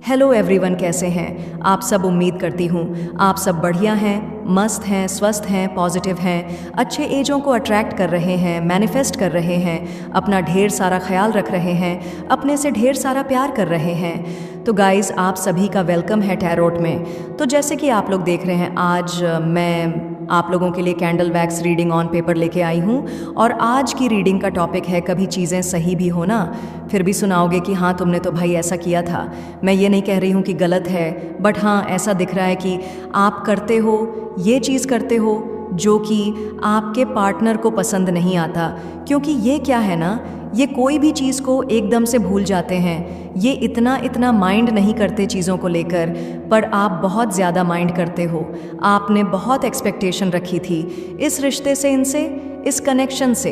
Hello everyone, कैसे हैं आप सब। उम्मीद करती हूँ आप सब बढ़िया हैं, मस्त हैं, स्वस्थ हैं, पॉजिटिव हैं, अच्छे एजों को अट्रैक्ट कर रहे हैं, मैनिफेस्ट कर रहे हैं, अपना ढेर सारा ख्याल रख रहे हैं, अपने से ढेर सारा प्यार कर रहे हैं। तो गाइज़, आप सभी का वेलकम है टैरोट में। तो जैसे कि आप लोग देख रहे हैं, आज मैं आप लोगों के लिए candle wax reading on paper लेके आई हूँ। और आज की रीडिंग का टॉपिक है, कभी चीज़ें सही भी हो ना, फिर भी सुनाओगे कि हाँ तुमने तो भाई ऐसा किया था। मैं ये नहीं कह रही हूँ कि गलत है, बट हाँ ऐसा दिख रहा है कि आप करते हो, ये चीज़ करते हो जो कि आपके पार्टनर को पसंद नहीं आता। क्योंकि ये क्या है ना, ये कोई भी चीज़ को एकदम से भूल जाते हैं, ये इतना माइंड नहीं करते चीज़ों को लेकर, पर आप बहुत ज़्यादा माइंड करते हो। आपने बहुत एक्सपेक्टेशन रखी थी इस रिश्ते से, इनसे, इस कनेक्शन से,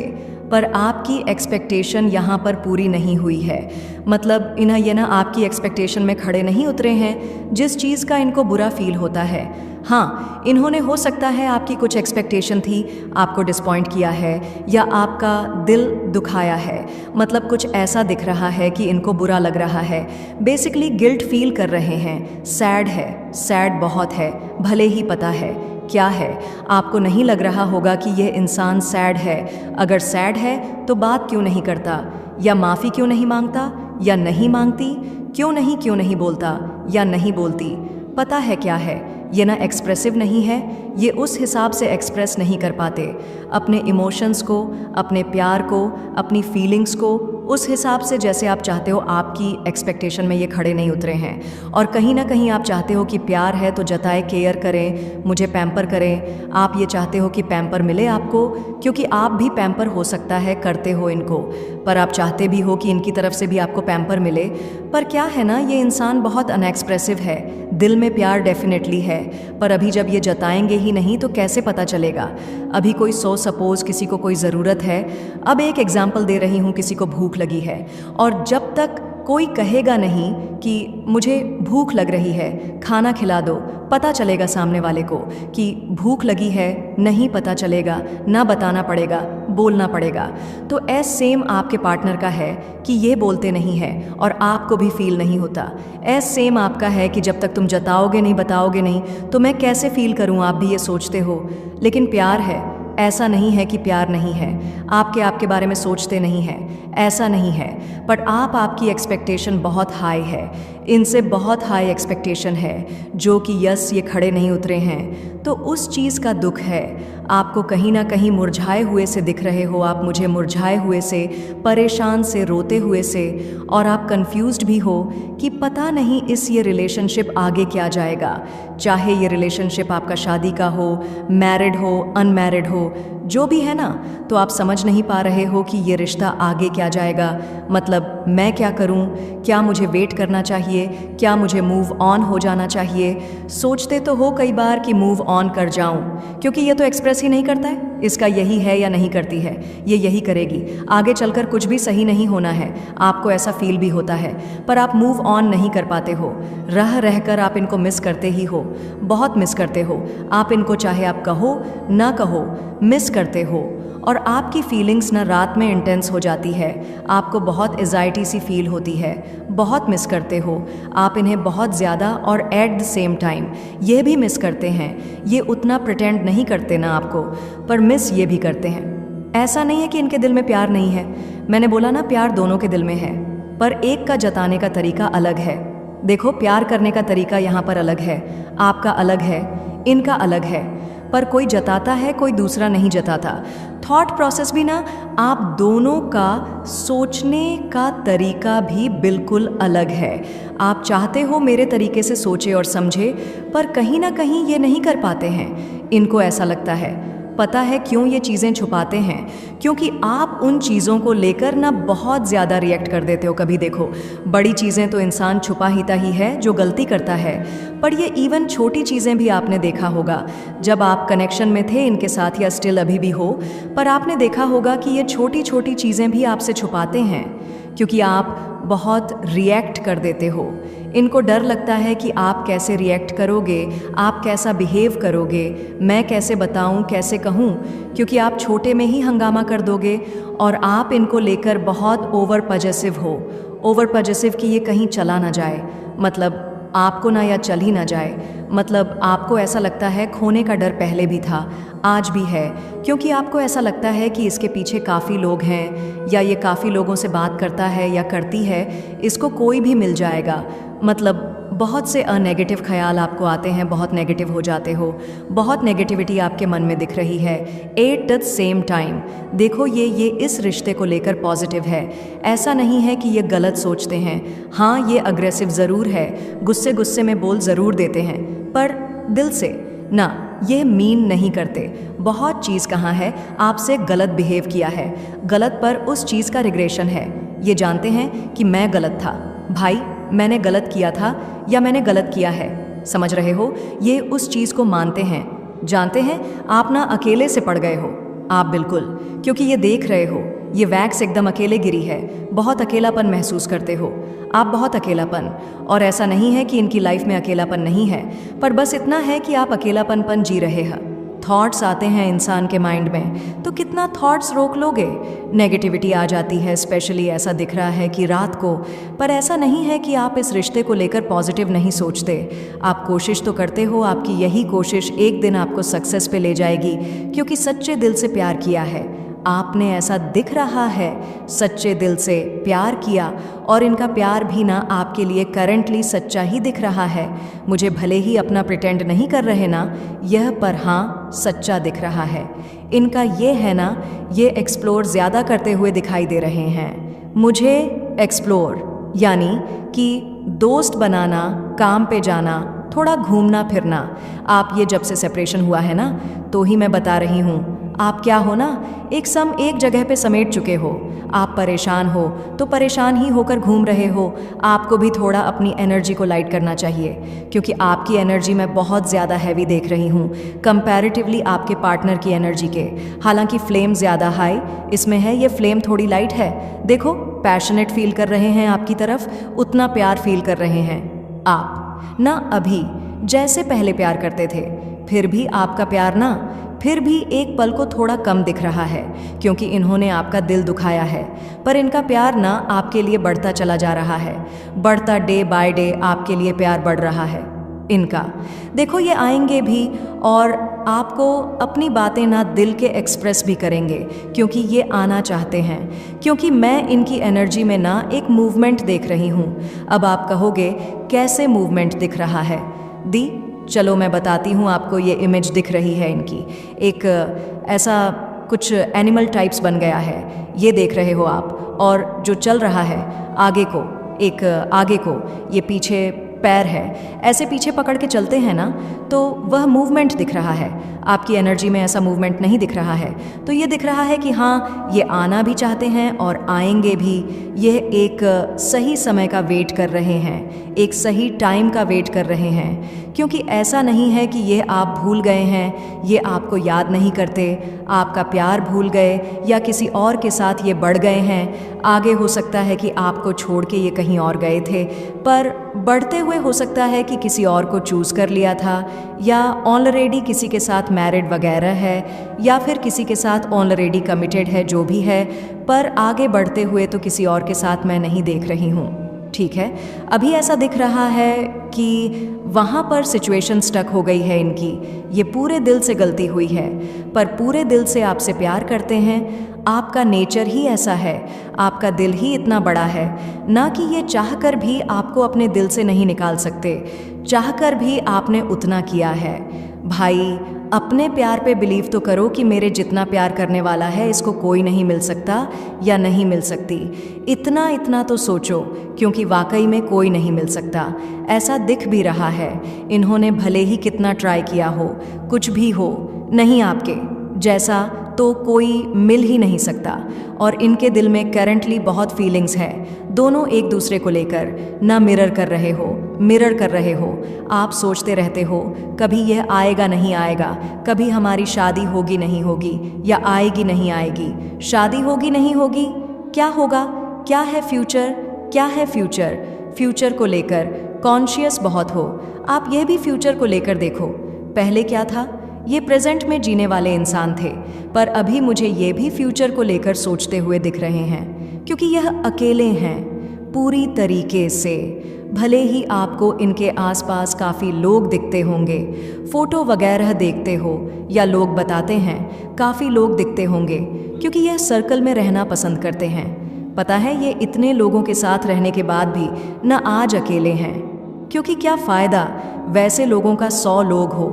पर आपकी एक्सपेक्टेशन यहाँ पर पूरी नहीं हुई है। मतलब ये ना आपकी एक्सपेक्टेशन में खड़े नहीं उतरे हैं, जिस चीज़ का इनको बुरा फील होता है। हाँ, इन्होंने हो सकता है आपकी कुछ एक्सपेक्टेशन थी, आपको डिसपॉइंट किया है या आपका दिल दुखाया है। मतलब कुछ ऐसा दिख रहा है कि इनको बुरा लग रहा है, बेसिकली गिल्ट फील कर रहे हैं। सैड है, सैड बहुत है, भले ही पता है क्या है। आपको नहीं लग रहा होगा कि यह इंसान सैड है। अगर सैड है तो बात क्यों नहीं करता, या माफ़ी क्यों नहीं मांगता, या नहीं मांगती, क्यों नहीं बोलता या नहीं बोलती। पता है क्या है, ये ना एक्सप्रेसिव नहीं है, ये उस हिसाब से एक्सप्रेस नहीं कर पाते अपने इमोशंस को, अपने प्यार को, अपनी फीलिंग्स को उस हिसाब से जैसे आप चाहते हो। आपकी एक्सपेक्टेशन में ये खड़े नहीं उतरे हैं। और कहीं ना कहीं आप चाहते हो कि प्यार है तो जताए, केयर करें, मुझे पैम्पर करें। आप ये चाहते हो कि पैम्पर मिले आपको, क्योंकि आप भी पैम्पर हो सकता है करते हो इनको, पर आप चाहते भी हो कि इनकी तरफ से भी आपको पैम्पर मिले। पर क्या है ना, ये इंसान बहुत अनएक्सप्रेसिव है। दिल में प्यार डेफिनेटली है, पर अभी जब ये जताएंगे ही नहीं तो कैसे पता चलेगा। अभी कोई सपोज किसी को कोई ज़रूरत है, अब एक एग्जाम्पल दे रही हूँ, किसी को भूख लगी है, और जब तक कोई कहेगा नहीं कि मुझे भूख लग रही है, खाना खिला दो, पता चलेगा सामने वाले को कि भूख लगी है। नहीं पता चलेगा, ना बताना पड़ेगा, बोलना पड़ेगा। तो सेम आपके पार्टनर का है कि ये बोलते नहीं है और आपको भी फील नहीं होता। सेम आपका है कि जब तक तुम जताओगे नहीं, बताओगे नहीं, तो मैं कैसे फील करूँ, आप भी ये सोचते हो। लेकिन प्यार है, ऐसा नहीं है कि प्यार नहीं है। आपके बारे में सोचते नहीं हैं, ऐसा नहीं है। बट आपकी एक्सपेक्टेशन बहुत हाई है, इनसे बहुत हाई एक्सपेक्टेशन है, जो कि यस ये खड़े नहीं उतरे हैं। तो उस चीज़ का दुख है। आपको कहीं ना कहीं मुरझाए हुए से दिख रहे हो, आप मुझे मुरझाए हुए से, परेशान से, रोते हुए से, और आप कंफ्यूज्ड भी हो कि पता नहीं इस ये रिलेशनशिप आगे क्या जाएगा। चाहे ये रिलेशनशिप आपका शादी का हो, मैरिड हो, अनमैरिड हो, जो भी है ना, तो आप समझ नहीं पा रहे हो कि ये रिश्ता आगे क्या जाएगा। मतलब मैं क्या करूं, क्या मुझे वेट करना चाहिए, क्या मुझे मूव ऑन हो जाना चाहिए। सोचते तो हो कई बार कि मूव ऑन कर जाऊं, क्योंकि ये तो एक्सप्रेस ही नहीं करता है, इसका यही है या नहीं करती है, ये यही करेगी, आगे चलकर कुछ भी सही नहीं होना है। आपको ऐसा फील भी होता है, पर आप मूव ऑन नहीं कर पाते हो। रह कर आप इनको मिस करते ही हो, बहुत मिस करते हो आप इनको, चाहे आप कहो ना कहो, मिस करते हो। और आपकी फीलिंग्स ना रात में इंटेंस हो जाती है, आपको बहुत एजाइटी सी फील होती है, बहुत मिस करते हो आप इन्हें बहुत ज़्यादा, और एट द सेम टाइम ये भी मिस करते हैं। ये उतना प्रिटेंड नहीं करते ना आपको, पर मिस ये भी करते हैं। ऐसा नहीं है कि इनके दिल में प्यार नहीं है, मैंने बोला ना प्यार दोनों के दिल में है, पर एक का जताने का तरीका अलग है। देखो, प्यार करने का तरीका यहाँ पर अलग है, आपका अलग है, इनका अलग है। पर कोई जताता है, कोई दूसरा नहीं जताता। थॉट प्रोसेस भी ना आप दोनों का सोचने का तरीका भी बिल्कुल अलग है। आप चाहते हो मेरे तरीके से सोचे और समझे, पर कहीं ना कहीं ये नहीं कर पाते हैं। इनको ऐसा लगता है, पता है क्यों ये चीज़ें छुपाते हैं, क्योंकि आप उन चीज़ों को लेकर ना बहुत ज़्यादा रिएक्ट कर देते हो। कभी देखो, बड़ी चीज़ें तो इंसान छुपा ही है जो गलती करता है, पर ये इवन छोटी चीज़ें भी आपने देखा होगा, जब आप कनेक्शन में थे इनके साथ या स्टिल अभी भी हो, पर आपने देखा होगा कि ये छोटी छोटी चीज़ें भी आपसे छुपाते हैं, क्योंकि आप बहुत रिएक्ट कर देते हो। इनको डर लगता है कि आप कैसे रिएक्ट करोगे, आप कैसा बिहेव करोगे, मैं कैसे बताऊं, कैसे कहूं, क्योंकि आप छोटे में ही हंगामा कर दोगे और आप इनको लेकर बहुत ओवर पजेसिव हो, ओवर पॉजेसिव कि ये कहीं चला ना जाए, मतलब आपको ना या चल ही ना जाए। मतलब आपको ऐसा लगता है खोने का डर पहले भी था, आज भी है, क्योंकि आपको ऐसा लगता है कि इसके पीछे काफ़ी लोग हैं या ये काफ़ी लोगों से बात करता है या करती है, इसको कोई भी मिल जाएगा। मतलब बहुत से नेगेटिव ख्याल आपको आते हैं, बहुत नेगेटिव हो जाते हो, बहुत नेगेटिविटी आपके मन में दिख रही है। एट द सेम टाइम देखो ये इस रिश्ते को लेकर पॉजिटिव है। ऐसा नहीं है कि ये गलत सोचते हैं। हाँ, ये अग्रेसिव ज़रूर है, गुस्से गुस्से में बोल ज़रूर देते हैं, पर दिल से ना, ये मीन नहीं करते। बहुत चीज़ कहाँ है, आपसे गलत बिहेव किया है, गलत पर उस चीज़ का रिग्रेशन है। ये जानते हैं कि मैं गलत था भाई, मैंने गलत किया था या मैंने गलत किया है, समझ रहे हो? ये उस चीज़ को मानते हैं। जानते हैं आप ना अकेले से पड़ गए हो, आप बिल्कुल, क्योंकि ये देख रहे हो ये वैक्स एकदम अकेले गिरी है। बहुत अकेलापन महसूस करते हो आप, बहुत अकेलापन। और ऐसा नहीं है कि इनकी लाइफ में अकेलापन नहीं है, पर बस इतना है कि आप अकेलापन जी रहे हैं। थॉट्स आते हैं इंसान के माइंड में, तो कितना थॉट्स रोक लोगे? नेगेटिविटी आ जाती है, स्पेशली ऐसा दिख रहा है कि रात को। पर ऐसा नहीं है कि आप इस रिश्ते को लेकर पॉजिटिव नहीं सोचते। आप कोशिश तो करते हो, आपकी यही कोशिश एक दिन आपको सक्सेस पे ले जाएगी, क्योंकि सच्चे दिल से प्यार किया है आपने, ऐसा दिख रहा है। सच्चे दिल से प्यार किया और इनका प्यार भी ना आपके लिए करंटली सच्चा ही दिख रहा है। मुझे भले ही अपना प्रिटेंड नहीं कर रहे ना यह, पर हाँ सच्चा दिख रहा है। इनका ये है ना, ये एक्सप्लोर ज़्यादा करते हुए दिखाई दे रहे हैं। मुझे एक्सप्लोर यानी कि दोस्त बनाना, काम पे जाना, थोड़ा घूमना फिरना। आप ये जब से सेपरेशन हुआ है ना, तो ही मैं बता रही हूँ, आप क्या हो ना, एक जगह पे समेट चुके हो। आप परेशान हो तो परेशान ही होकर घूम रहे हो। आपको भी थोड़ा अपनी एनर्जी को लाइट करना चाहिए, क्योंकि आपकी एनर्जी मैं बहुत ज़्यादा हैवी देख रही हूँ कंपैरेटिवली आपके पार्टनर की एनर्जी के। हालांकि फ्लेम ज़्यादा हाई इसमें है, ये फ्लेम थोड़ी लाइट है। देखो पैशनेट फील कर रहे हैं आपकी तरफ, उतना प्यार फील कर रहे हैं आप ना, अभी जैसे पहले प्यार करते थे। फिर भी आपका प्यार ना, फिर भी एक पल को थोड़ा कम दिख रहा है, क्योंकि इन्होंने आपका दिल दुखाया है। पर इनका प्यार ना आपके लिए बढ़ता चला जा रहा है, बढ़ता डे बाय डे आपके लिए प्यार बढ़ रहा है इनका। देखो ये आएंगे भी और आपको अपनी बातें ना दिल के एक्सप्रेस भी करेंगे, क्योंकि ये आना चाहते हैं। क्योंकि मैं इनकी एनर्जी में ना एक मूवमेंट देख रही हूँ। अब आप कहोगे कैसे मूवमेंट दिख रहा है दी? चलो मैं बताती हूँ आपको। ये इमेज दिख रही है इनकी, एक ऐसा कुछ एनिमल टाइप्स बन गया है, ये देख रहे हो आप। और जो चल रहा है आगे को, एक आगे को, ये पीछे पैर है, ऐसे पीछे पकड़ के चलते हैं ना, तो वह मूवमेंट दिख रहा है। आपकी एनर्जी में ऐसा मूवमेंट नहीं दिख रहा है। तो ये दिख रहा है कि हाँ ये आना भी चाहते हैं और आएंगे भी। यह एक सही समय का वेट कर रहे हैं, एक सही टाइम का वेट कर रहे हैं। क्योंकि ऐसा नहीं है कि ये आप भूल गए हैं, ये आपको याद नहीं करते, आपका प्यार भूल गए या किसी और के साथ ये बढ़ गए हैं। आगे हो सकता है कि आपको छोड़ के ये कहीं और गए थे, पर बढ़ते हुए हो सकता है कि किसी और को चूज़ कर लिया था, या ऑलरेडी किसी के साथ मैरिड वगैरह है, या फिर किसी के साथ ऑलरेडी कमिटेड है, जो भी है। पर आगे बढ़ते हुए तो किसी और के साथ मैं नहीं देख रही हूँ, ठीक है। अभी ऐसा दिख रहा है कि वहाँ पर सिचुएशन स्टक हो गई है इनकी। ये पूरे दिल से गलती हुई है, पर पूरे दिल से आपसे प्यार करते हैं। आपका नेचर ही ऐसा है, आपका दिल ही इतना बड़ा है ना, कि ये चाहकर भी आपको अपने दिल से नहीं निकाल सकते। चाहकर भी आपने उतना किया है। भाई अपने प्यार पे बिलीव तो करो कि मेरे जितना प्यार करने वाला है इसको कोई नहीं मिल सकता या नहीं मिल सकती। इतना तो सोचो, क्योंकि वाकई में कोई नहीं मिल सकता। ऐसा दिख भी रहा है। इन्होंने भले ही कितना ट्राई किया हो, कुछ भी हो, नहीं आपके जैसा तो कोई मिल ही नहीं सकता। और इनके दिल में करंटली बहुत फीलिंग्स है, दोनों एक दूसरे को लेकर ना मिरर कर रहे हो। आप सोचते रहते हो कभी यह आएगा नहीं आएगा, कभी हमारी शादी होगी नहीं होगी, या आएगी नहीं आएगी, शादी होगी नहीं होगी, क्या होगा, क्या है फ्यूचर को लेकर कॉन्शियस बहुत हो। आप यह भी फ्यूचर को लेकर देखो, पहले क्या था, ये प्रेजेंट में जीने वाले इंसान थे, पर अभी मुझे ये भी फ्यूचर को लेकर सोचते हुए दिख रहे हैं, क्योंकि यह अकेले हैं। पूरी तरीके से। भले ही आपको इनके आसपास काफ़ी लोग दिखते होंगे, फ़ोटो वगैरह देखते हो या लोग बताते हैं काफ़ी लोग दिखते होंगे, क्योंकि यह सर्कल में रहना पसंद करते हैं। पता है ये इतने लोगों के साथ रहने के बाद भी न आज अकेले हैं, क्योंकि क्या फ़ायदा वैसे लोगों का 100 लोग हो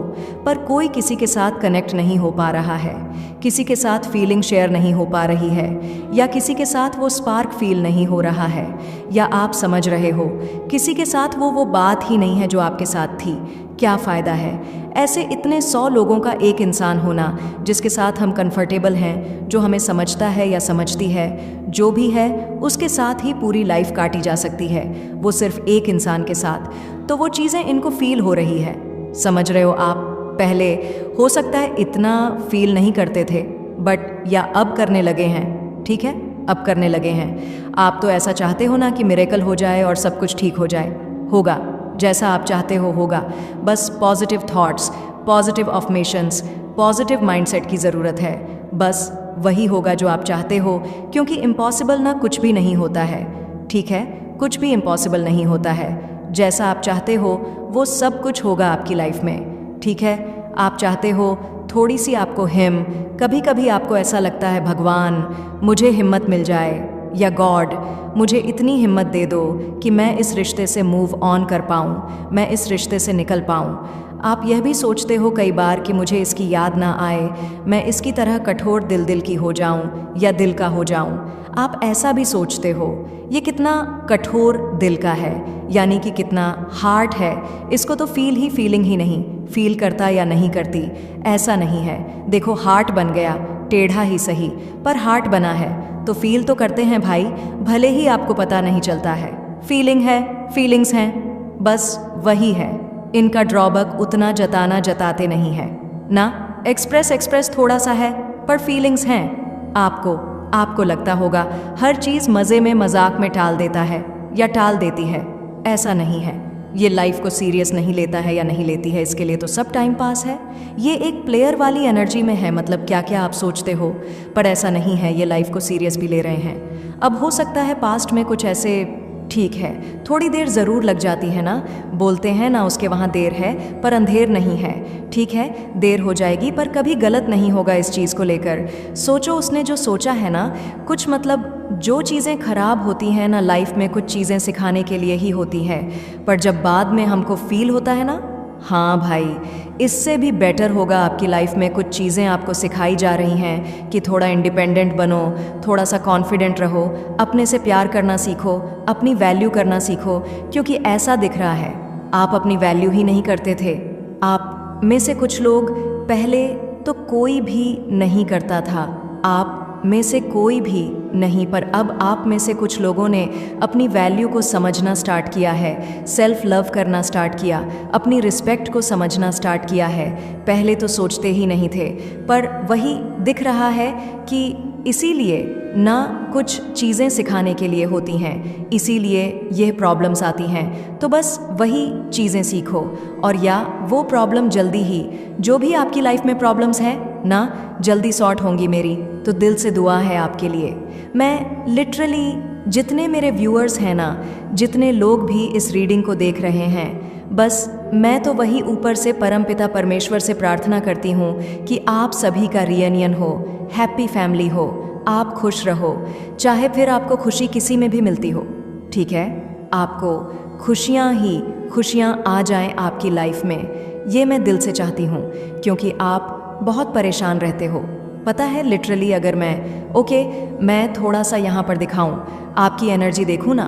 पर कोई किसी के साथ कनेक्ट नहीं हो पा रहा है, किसी के साथ फीलिंग शेयर नहीं हो पा रही है, या किसी के साथ वो स्पार्क फील नहीं हो रहा है, या आप समझ रहे हो किसी के साथ वो बात ही नहीं है जो आपके साथ थी। क्या फ़ायदा है ऐसे इतने 100 लोगों का एक इंसान होना जिसके साथ हम कंफर्टेबल हैं, जो हमें समझता है या समझती है, जो भी है उसके साथ ही पूरी लाइफ काटी जा सकती है, वो सिर्फ एक इंसान के साथ। तो वो चीज़ें इनको फील हो रही है, समझ रहे हो आप। पहले हो सकता है इतना फील नहीं करते थे, बट या अब करने लगे हैं, ठीक है, अब करने लगे हैं। आप तो ऐसा चाहते हो ना कि मिरेकल हो जाए और सब कुछ ठीक हो जाए। होगा, जैसा आप चाहते हो होगा। बस positive thoughts, positive affirmations, positive mindset की ज़रूरत है। बस वही होगा जो आप चाहते हो, क्योंकि इम्पॉसिबल ना कुछ भी नहीं होता है, ठीक है, कुछ भी इम्पॉसिबल नहीं होता है। जैसा आप चाहते हो वो सब कुछ होगा आपकी लाइफ में, ठीक है। आप चाहते हो थोड़ी सी आपको कभी कभी आपको ऐसा लगता है भगवान मुझे हिम्मत मिल जाए, या गॉड मुझे इतनी हिम्मत दे दो कि मैं इस रिश्ते से मूव ऑन कर पाऊँ, मैं इस रिश्ते से निकल पाऊँ। आप यह भी सोचते हो कई बार कि मुझे इसकी याद ना आए, मैं इसकी तरह कठोर दिल की हो जाऊँ या दिल का हो जाऊँ। आप ऐसा भी सोचते हो। ये कितना कठोर दिल का है, यानी कि कितना हार्ट है, इसको तो फीलिंग ही नहीं, फील करता या नहीं करती, ऐसा नहीं है। देखो हार्ट बन गया, टेढ़ा ही सही, पर हार्ट बना है तो फील तो करते हैं भाई, भले ही आपको पता नहीं चलता है। फीलिंग है, फीलिंग्स हैं, बस वही है। इनका ड्रॉबैक उतना जताते नहीं है ना। एक्सप्रेस थोड़ा सा है, पर फीलिंग्स हैं। आपको लगता होगा हर चीज़ मज़े में मजाक में टाल देता है या टाल देती है, ऐसा नहीं है। ये लाइफ को सीरियस नहीं लेता है या नहीं लेती है, इसके लिए तो सब टाइम पास है। ये एक प्लेयर वाली एनर्जी में है, मतलब क्या क्या आप सोचते हो, पर ऐसा नहीं है, ये लाइफ को सीरियस भी ले रहे हैं। अब हो सकता है पास्ट में कुछ ऐसे, ठीक है, थोड़ी देर ज़रूर लग जाती है ना, बोलते हैं ना उसके वहाँ देर है पर अंधेर नहीं है। ठीक है, देर हो जाएगी पर कभी गलत नहीं होगा इस चीज़ को लेकर। सोचो उसने जो सोचा है ना, कुछ मतलब जो चीज़ें खराब होती हैं ना लाइफ में, कुछ चीज़ें सिखाने के लिए ही होती है, पर जब बाद में हमको फील होता है ना, हाँ भाई इससे भी बेटर होगा आपकी लाइफ में, कुछ चीज़ें आपको सिखाई जा रही हैं कि थोड़ा इंडिपेंडेंट बनो, थोड़ा सा कॉन्फिडेंट रहो, अपने से प्यार करना सीखो, अपनी वैल्यू करना सीखो। क्योंकि ऐसा दिख रहा है आप अपनी वैल्यू ही नहीं करते थे। आप में से कुछ लोग पहले तो कोई भी नहीं करता था, आप में से कोई भी नहीं, पर अब आप में से कुछ लोगों ने अपनी वैल्यू को समझना स्टार्ट किया है, सेल्फ लव करना स्टार्ट किया, अपनी रिस्पेक्ट को समझना स्टार्ट किया है। पहले तो सोचते ही नहीं थे, पर वही दिख रहा है कि इसीलिए ना कुछ चीज़ें सिखाने के लिए होती हैं, इसीलिए यह प्रॉब्लम्स आती हैं। तो बस वही चीज़ें सीखो, और या वो प्रॉब्लम जल्दी ही, जो भी आपकी लाइफ में प्रॉब्लम्स हैं ना, जल्दी सॉर्ट होंगी मेरी तो दिल से दुआ है आपके लिए। मैं लिटरली जितने मेरे व्यूअर्स हैं ना, जितने लोग भी इस रीडिंग को देख रहे हैं, बस मैं तो वही ऊपर से परमपिता परमेश्वर से प्रार्थना करती हूँ कि आप सभी का रियूनियन हो, हैप्पी फैमिली हो, आप खुश रहो, चाहे फिर आपको खुशी किसी में भी मिलती हो, ठीक है, आपको खुशियाँ ही खुशियाँ आ जाएं आपकी लाइफ में, ये मैं दिल से चाहती हूँ। क्योंकि आप बहुत परेशान रहते हो, पता है। लिटरली अगर मैं थोड़ा सा यहाँ पर दिखाऊं, आपकी एनर्जी देखूं ना,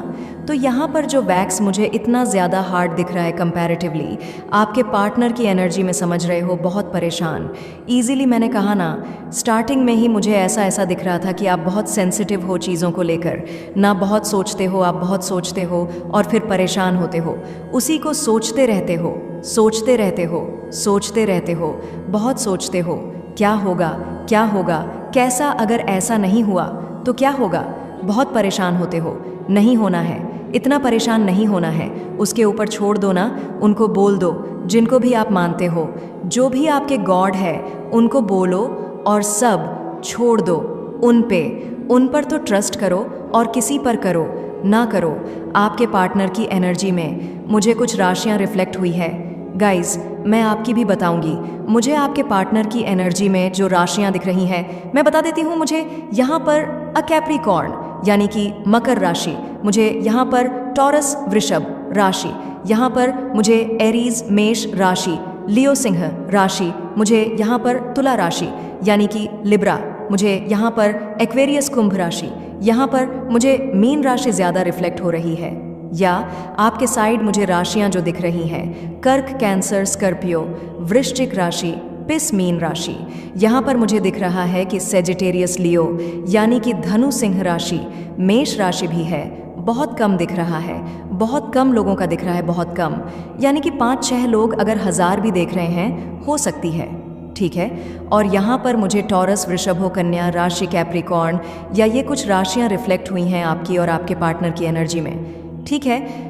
तो यहाँ पर जो वैक्स मुझे इतना ज़्यादा हार्ड दिख रहा है कंपैरेटिवली, आपके पार्टनर की एनर्जी में समझ रहे हो, बहुत परेशान। ईजिली मैंने कहा ना, स्टार्टिंग में ही मुझे ऐसा दिख रहा था कि आप बहुत सेंसिटिव हो चीज़ों को लेकर, ना बहुत सोचते हो, आप बहुत सोचते हो और फिर परेशान होते हो, उसी को सोचते रहते हो, सोचते रहते हो, सोचते रहते हो, बहुत सोचते हो, क्या होगा, कैसा, अगर ऐसा नहीं हुआ तो क्या होगा, बहुत परेशान होते हो। नहीं होना है, इतना परेशान नहीं होना है, उसके ऊपर छोड़ दो ना, उनको बोल दो, जिनको भी आप मानते हो, जो भी आपके गॉड है उनको बोलो और सब छोड़ दो, उन पर तो ट्रस्ट करो और किसी पर करो, ना करो। आपके पार्टनर की एनर्जी में मुझे कुछ राशियां रिफ्लेक्ट हुई है। गाइज, मैं आपकी भी बताऊंगी। मुझे आपके पार्टनर की एनर्जी में जो राशियां दिख रही हैं, मैं बता देती हूँ। मुझे यहाँ पर अ कैप्रिकॉर्न यानी कि मकर राशि, मुझे यहाँ पर टॉरस वृषभ राशि, यहाँ पर मुझे एरीज मेष राशि, लियो सिंह राशि, मुझे यहाँ पर तुला राशि यानी कि लिब्रा, मुझे यहाँ पर एक्वेरियस कुंभ राशि, यहाँ पर मुझे मीन राशि ज़्यादा रिफ्लेक्ट हो रही है। या आपके साइड मुझे राशियाँ जो दिख रही हैं, कर्क कैंसर स्कॉर्पियो वृश्चिक राशि, पिस मीन राशि। यहाँ पर मुझे दिख रहा है कि सेजिटेरियस लियो यानी कि धनु सिंह राशि, मेष राशि भी है। बहुत कम दिख रहा है, बहुत कम लोगों का दिख रहा है, बहुत कम, यानी कि 5-6 लोग अगर 1000 भी देख रहे हैं, हो सकती है। ठीक है। और यहाँ पर मुझे टॉरस वृषभ कन्या राशि कैप्रिकॉर्न या ये कुछ राशियाँ रिफ्लेक्ट हुई हैं आपकी और आपके पार्टनर की एनर्जी में। ठीक है।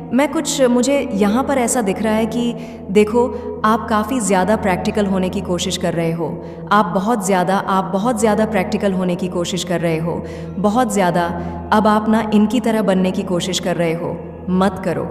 मुझे यहाँ पर ऐसा दिख रहा है कि देखो, आप काफ़ी ज़्यादा प्रैक्टिकल होने की कोशिश कर रहे हो। आप बहुत ज़्यादा प्रैक्टिकल होने की कोशिश कर रहे हो, बहुत ज़्यादा। अब आप ना इनकी तरह बनने की कोशिश कर रहे हो। मत करो,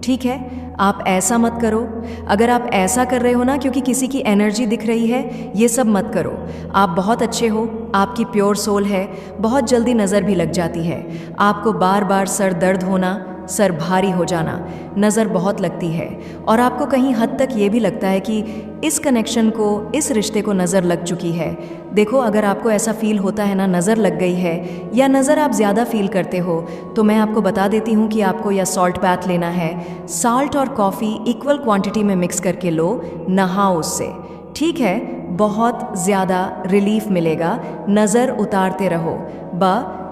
ठीक है। आप ऐसा मत करो। अगर आप ऐसा कर रहे हो ना क्योंकि किसी की एनर्जी दिख रही है, ये सब मत करो। आप बहुत अच्छे हो, आपकी प्योर सोल है, बहुत जल्दी नज़र भी लग जाती है। आपको बार बार सर दर्द होना, सर भारी हो जाना, नज़र बहुत लगती है। और आपको कहीं हद तक ये भी लगता है कि इस कनेक्शन को, इस रिश्ते को नज़र लग चुकी है। देखो, अगर आपको ऐसा फील होता है ना, नज़र लग गई है या नज़र आप ज़्यादा फील करते हो, तो मैं आपको बता देती हूँ कि आपको या सॉल्ट बाथ लेना है। साल्ट और कॉफ़ी इक्वल क्वांटिटी में मिक्स करके लो, नहाओ उससे। ठीक है। बहुत ज़्यादा रिलीफ मिलेगा। नज़र उतारते रहो।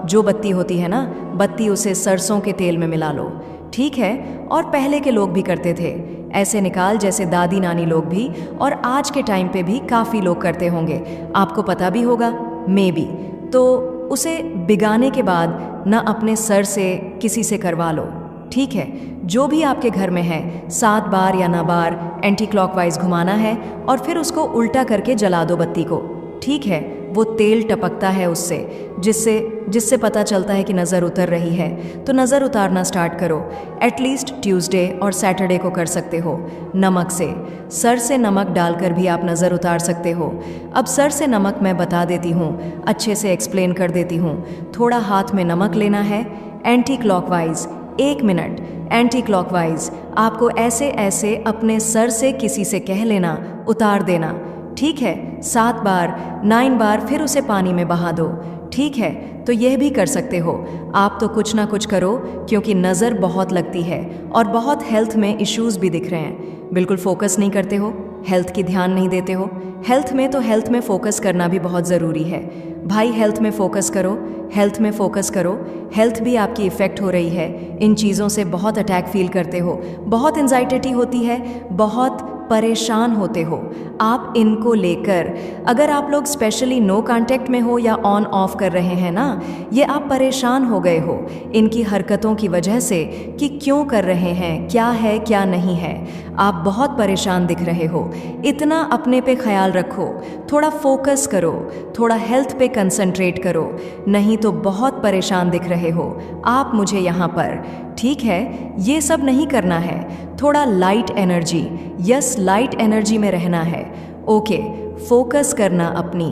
जो बत्ती होती है ना, बत्ती उसे सरसों के तेल में मिला लो। ठीक है। और पहले के लोग भी करते थे, ऐसे निकाल जैसे दादी नानी लोग भी, और आज के टाइम पे भी काफ़ी लोग करते होंगे, आपको पता भी होगा मे बी। तो उसे भिगाने के बाद ना अपने सर से किसी से करवा लो। ठीक है। जो भी आपके घर में है, 7 बार या 9 बार एंटी क्लॉकवाइज घुमाना है और फिर उसको उल्टा करके जला दो बत्ती को। ठीक है। वो तेल टपकता है उससे, जिससे पता चलता है कि नज़र उतर रही है। तो नज़र उतारना स्टार्ट करो। एटलीस्ट ट्यूसडे और सैटरडे को कर सकते हो। नमक से, सर से नमक डालकर भी आप नज़र उतार सकते हो। अब सर से नमक मैं बता देती हूँ, अच्छे से एक्सप्लेन कर देती हूँ। थोड़ा हाथ में नमक लेना है, anti clockwise 1 minute anti clockwise आपको ऐसे ऐसे अपने सर से किसी से कह लेना, उतार देना। ठीक है। 7 बार 9 बार फिर उसे पानी में बहा दो। ठीक है। तो यह भी कर सकते हो। आप तो कुछ ना कुछ करो, क्योंकि नज़र बहुत लगती है और बहुत हेल्थ में इश्यूज भी दिख रहे हैं। बिल्कुल फोकस नहीं करते हो, हेल्थ की ध्यान नहीं देते हो। हेल्थ में फोकस करना भी बहुत ज़रूरी है भाई। हेल्थ में फोकस करो, हेल्थ में फोकस करो। हेल्थ भी आपकी इफ़ेक्ट हो रही है। इन चीज़ों से बहुत अटैक फील करते हो, बहुत एंजाइटी होती है, बहुत परेशान होते हो आप इनको लेकर। अगर आप लोग स्पेशली नो कांटेक्ट में हो या ऑन ऑफ कर रहे हैं ना, ये आप परेशान हो गए हो इनकी हरकतों की वजह से कि क्यों कर रहे हैं, क्या है क्या नहीं है। आप बहुत परेशान दिख रहे हो। इतना अपने पे ख्याल रखो, थोड़ा फोकस करो, थोड़ा हेल्थ पे कंसंट्रेट करो, नहीं तो बहुत परेशान दिख रहे हो आप मुझे यहाँ पर। ठीक है। ये सब नहीं करना है। थोड़ा light energy, yes light energy में रहना है। ओके। फोकस करना अपनी।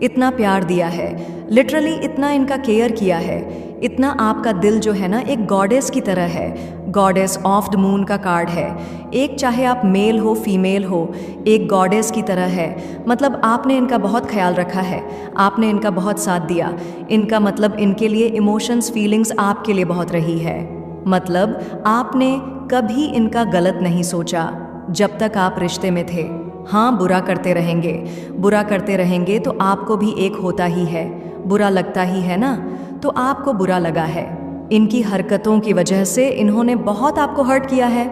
इतना प्यार दिया है, लिटरली इतना इनका केयर किया है, इतना आपका दिल जो है ना एक गॉडेस की तरह है। गॉडेस ऑफ द मून का कार्ड है। एक चाहे आप मेल हो फीमेल हो, एक गॉडेस की तरह है। मतलब आपने इनका बहुत ख्याल रखा है, आपने इनका बहुत साथ दिया। इनका मतलब इनके लिए इमोशंस फीलिंग्स आपके लिए बहुत रही है। मतलब आपने कभी इनका गलत नहीं सोचा जब तक आप रिश्ते में थे। हाँ, बुरा करते रहेंगे तो आपको भी एक होता ही है, बुरा लगता ही है ना। तो आपको बुरा लगा है, इनकी हरकतों की वजह से इन्होंने बहुत आपको हर्ट किया है।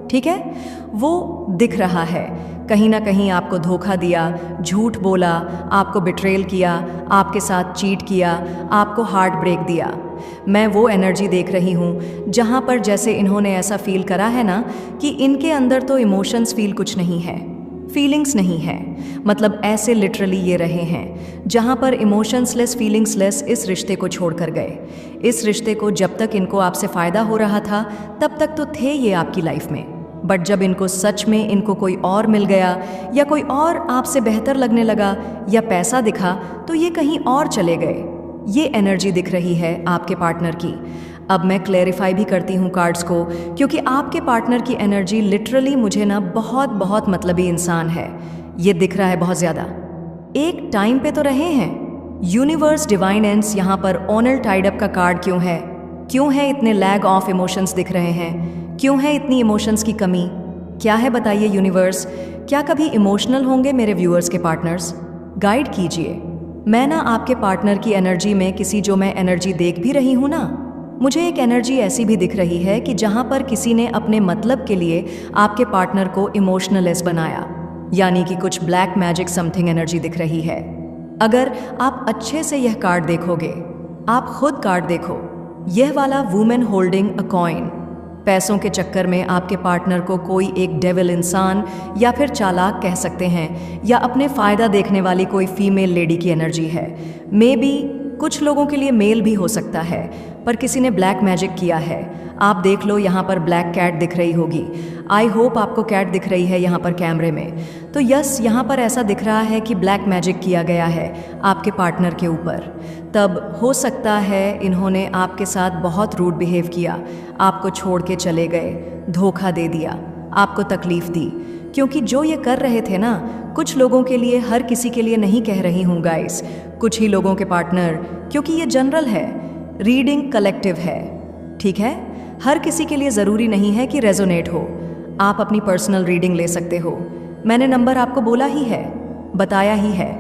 ठीक है। वो दिख रहा है, कहीं ना कहीं आपको धोखा दिया, झूठ बोला, आपको बिट्रेल किया, आपके साथ चीट किया, आपको हार्ट ब्रेक दिया। मैं वो एनर्जी देख रही हूँ जहाँ पर जैसे इन्होंने ऐसा फील करा है ना कि इनके अंदर तो इमोशंस फील कुछ नहीं है, फीलिंग्स नहीं है, मतलब ऐसे लिटरली ये रहे हैं जहाँ पर इमोशंसलेस फीलिंग्सलेस इस रिश्ते को छोड़कर गए। इस रिश्ते को जब तक इनको आपसे फ़ायदा हो रहा था तब तक तो थे ये आपकी लाइफ में, बट जब इनको सच में इनको कोई और मिल गया या कोई और आपसे बेहतर लगने लगा या पैसा दिखा तो ये कहीं और चले गए। ये एनर्जी दिख रही है आपके पार्टनर की। अब मैं क्लैरिफाई भी करती हूँ कार्ड्स को, क्योंकि आपके पार्टनर की एनर्जी लिटरली मुझे ना बहुत बहुत मतलबी इंसान है। ये दिख रहा है बहुत ज़्यादा। एक टाइम पे तो रहे हैं। यूनिवर्स डिवाइन एंड्स यहाँ पर ऑनर टाइड अप का कार्ड क्यों है? क्यों है इतने लैग ऑफ इमोशंस दिख रहे हैं? क्यों है इतनी इमोशंस की कमी? क्या है बताइए यूनिवर्स? क्या कभी इमोशनल होंगे मेरे व्यूअर्स के पार्टनर्स? गाइड कीजिए। मैं ना आपके पार्टनर की एनर्जी में किसी जो मैं एनर्जी देख भी रही हूँ ना, मुझे एक एनर्जी ऐसी भी दिख रही है कि जहाँ पर किसी ने अपने मतलब के लिए आपके पार्टनर को इमोशनलेस बनाया, यानी कि कुछ ब्लैक मैजिक समथिंग एनर्जी दिख रही है। अगर आप अच्छे से यह कार्ड देखोगे, आप खुद कार्ड देखो, यह वाला वुमेन होल्डिंग अ कॉइन, पैसों के चक्कर में आपके पार्टनर को कोई एक डेविल इंसान या फिर चालाक कह सकते हैं, या अपने फ़ायदा देखने वाली कोई फीमेल लेडी की एनर्जी है। मे बी कुछ लोगों के लिए मेल भी हो सकता है, पर किसी ने ब्लैक मैजिक किया है। आप देख लो, यहाँ पर ब्लैक कैट दिख रही होगी। आई होप आपको कैट दिख रही है यहाँ पर कैमरे में। तो यस, यहाँ पर ऐसा दिख रहा है कि ब्लैक मैजिक किया गया है आपके पार्टनर के ऊपर। तब हो सकता है इन्होंने आपके साथ बहुत रूड बिहेव किया, आपको छोड़ के चले गए, धोखा दे दिया, आपको तकलीफ दी। क्योंकि जो ये कर रहे थे ना, कुछ लोगों के लिए, हर किसी के लिए नहीं कह रही हूँ गाइस, कुछ ही लोगों के पार्टनर, क्योंकि ये जनरल है, रीडिंग कलेक्टिव है, ठीक है? हर किसी के लिए ज़रूरी नहीं है कि रेजोनेट हो। आप अपनी पर्सनल रीडिंग ले सकते हो। मैंने नंबर आपको बोला ही है, बताया ही है,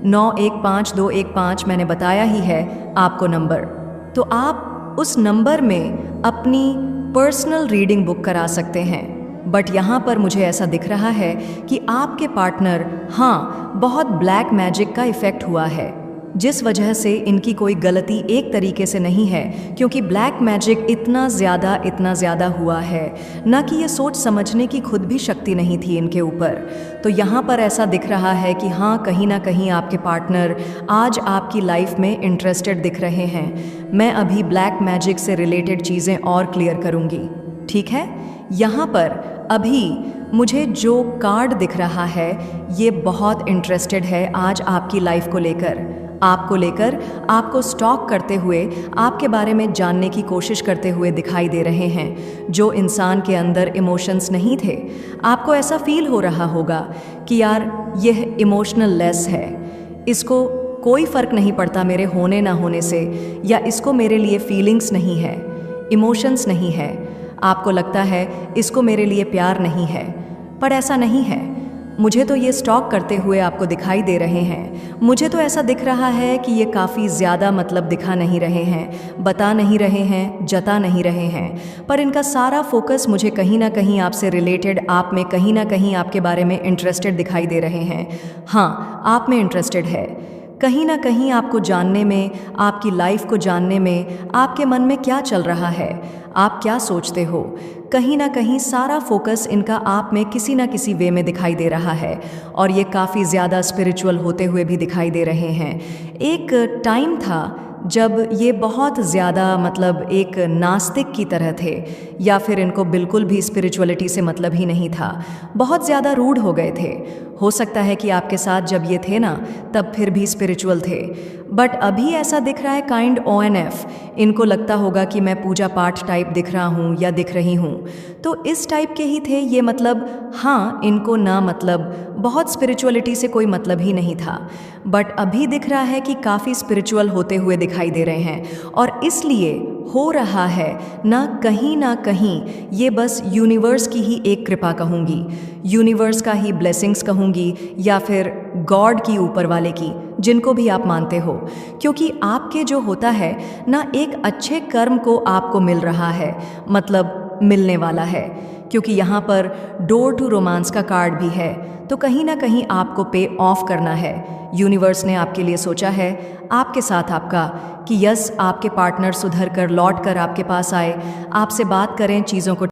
915215 मैंने बताया ही है आपको नंबर। तो आप उस नंबर में अपनी पर्सनल रीडिंग बुक करा सकते हैं। बट यहाँ पर मुझे ऐसा दिख रहा है कि आपके पार्टनर, हाँ, बहुत ब्लैक मैजिक का इफ़ेक्ट हुआ है, जिस वजह से इनकी कोई गलती एक तरीके से नहीं है, क्योंकि ब्लैक मैजिक इतना ज़्यादा हुआ है ना कि ये सोच समझने की खुद भी शक्ति नहीं थी इनके ऊपर। तो यहाँ पर ऐसा दिख रहा है कि हाँ, कहीं ना कहीं आपके पार्टनर आज आपकी लाइफ में इंटरेस्टेड दिख रहे हैं। मैं अभी ब्लैक मैजिक से रिलेटेड चीज़ें और क्लियर करूँगी, ठीक है? यहाँ पर अभी मुझे जो कार्ड दिख रहा है ये बहुत इंटरेस्टेड है आज आपकी लाइफ को लेकर, आपको स्टॉक करते हुए, आपके बारे में जानने की कोशिश करते हुए दिखाई दे रहे हैं। जो इंसान के अंदर इमोशंस नहीं थे, आपको ऐसा फील हो रहा होगा कि यार यह इमोशनल लेस है, इसको कोई फ़र्क नहीं पड़ता मेरे होने ना होने से, या इसको मेरे लिए फीलिंग्स नहीं है, इमोशंस नहीं है। आपको लगता है इसको मेरे लिए प्यार नहीं है, पर ऐसा नहीं है। मुझे तो ये स्टॉक करते हुए आपको दिखाई दे रहे हैं। मुझे तो ऐसा दिख रहा है कि ये काफ़ी ज़्यादा मतलब दिखा नहीं रहे हैं, बता नहीं रहे हैं, जता नहीं रहे हैं, पर इनका सारा फोकस मुझे कहीं ना कहीं आपसे रिलेटेड, आप में कहीं ना कहीं आपके बारे में इंटरेस्टेड दिखाई दे रहे हैं। हाँ, आप में इंटरेस्टेड है, कहीं ना कहीं आपको जानने में, आपकी लाइफ को जानने में, आपके मन में क्या चल रहा है, आप क्या सोचते हो, कहीं ना कहीं सारा फोकस इनका आप में किसी ना किसी वे में दिखाई दे रहा है। और ये काफ़ी ज़्यादा स्पिरिचुअल होते हुए भी दिखाई दे रहे हैं। एक टाइम था जब ये बहुत ज़्यादा मतलब एक नास्तिक की तरह थे, या फिर इनको बिल्कुल भी स्पिरिचुअलिटी से मतलब ही नहीं था, बहुत ज़्यादा रूड हो गए थे। हो सकता है कि आपके साथ जब ये थे ना तब फिर भी स्पिरिचुअल थे, बट अभी ऐसा दिख रहा है काइंड ONF, इनको लगता होगा कि मैं पूजा पाठ टाइप दिख रहा हूँ या दिख रही हूँ। तो इस टाइप के ही थे ये, मतलब हाँ, इनको ना मतलब बहुत स्पिरिचुअलिटी से कोई मतलब ही नहीं था, बट अभी दिख रहा है कि काफ़ी स्पिरिचुअल होते हुए दिखाई दे रहे हैं। और इसलिए हो रहा है ना कहीं ये बस यूनिवर्स की ही एक कृपा कहूँगी, यूनिवर्स का ही ब्लेसिंग्स कहूँगी, या फिर गॉड की, ऊपर वाले की, जिनको भी आप मानते हो। क्योंकि आपके जो होता है ना, एक अच्छे कर्म को आपको मिल रहा है, मतलब मिलने वाला है, क्योंकि यहाँ पर डोर टू रोमांस का कार्ड भी है। तो कहीं ना कहीं आपको पे ऑफ करना है। यूनिवर्स ने आपके लिए सोचा है, आपके साथ आपका, कि यस, आपके पार्टनर सुधर कर लौट कर आपके पास आए, आपसे बात करें, चीज़ों को